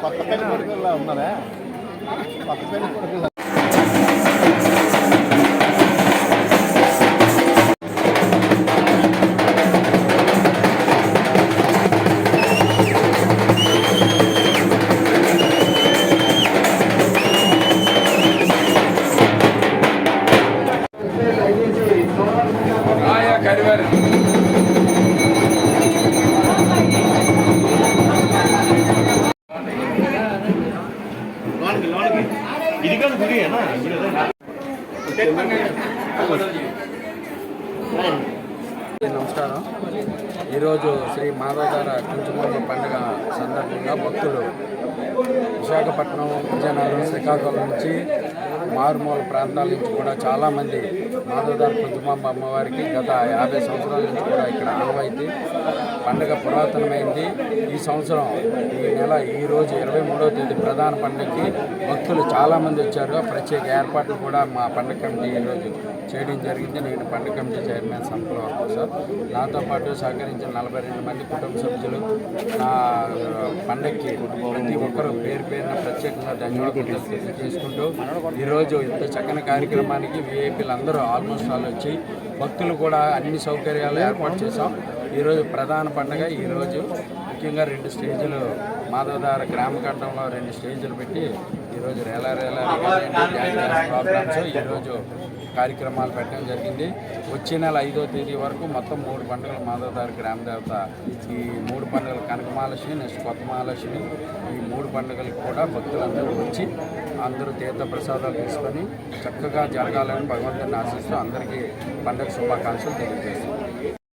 కొత్త పెళ్లి కొడుకులా ఉన్నారా? కొత్త పెళ్లి కొడుకులా నమస్కారం. ఈరోజు శ్రీ మాధవధార కుంచుమూర్ల పండుగ సందర్భంగా భక్తులు విశాఖపట్నం, విజయనగరం, శ్రీకాకుళం నుంచి మారుమూల ప్రాంతాల నుంచి కూడా చాలామంది మాధవధార కుంచుమాంబ అమ్మవారికి గత 50 సంవత్సరాల నుంచి కూడా ఇక్కడ ఆనవాయితీ. పండుగ పురాతనమైంది. ఈ సంవత్సరం ఈరోజు 23వ తేదీ ప్రధాన పండుగకి భక్తులు చాలామంది వచ్చారు. ప్రత్యేక ఏర్పాట్లు కూడా మా పండుగ కమిటీ ఈరోజు చేయడం జరిగింది. నేను పండుగ కమిటీ చైర్మన్ సంపూర్ణ సార్. నాతో పాటు సహకరించిన 42 మంది కుటుంబ సభ్యులు నా పండుగకి ప్రతి ఒక్కరూ పేరు పేరున ప్రత్యేకంగా ధన్యవాదాలు చేసుకుంటూ ఈరోజు ఇంత చక్కని కార్యక్రమానికి విఐపీలు అందరూ ఆల్మోస్ట్ వాళ్ళు వచ్చి భక్తులు కూడా అన్ని సౌకర్యాలు ఏర్పాటు చేశాం. ఈరోజు ప్రధాన పండుగ. ఈరోజు ముఖ్యంగా 2 స్టేజీలు మాధవధార గ్రామ కట్టంలో 2 స్టేజీలు పెట్టి ఈరోజు రేలా ప్రోగ్రామ్స్ ఈరోజు కార్యక్రమాలు పెట్టడం జరిగింది. వచ్చే నెల 5వ తేదీ వరకు మొత్తం 3 పండుగలు మాధవధార గ్రామ దేవత. ఈ 3 పండుగలు కనకమహాలక్ష్మి, నెక్స్ట్ కొత్త మహాలక్ష్మి, ఈ 3 పండుగలకు కూడా భక్తులందరూ వచ్చి అందరూ తీర్థ ప్రసాదాలు తీసుకొని చక్కగా జరగాలని భగవంతుని ఆశిస్తూ అందరికీ పండుగ శుభాకాంక్షలు తెలియజేస్తాం.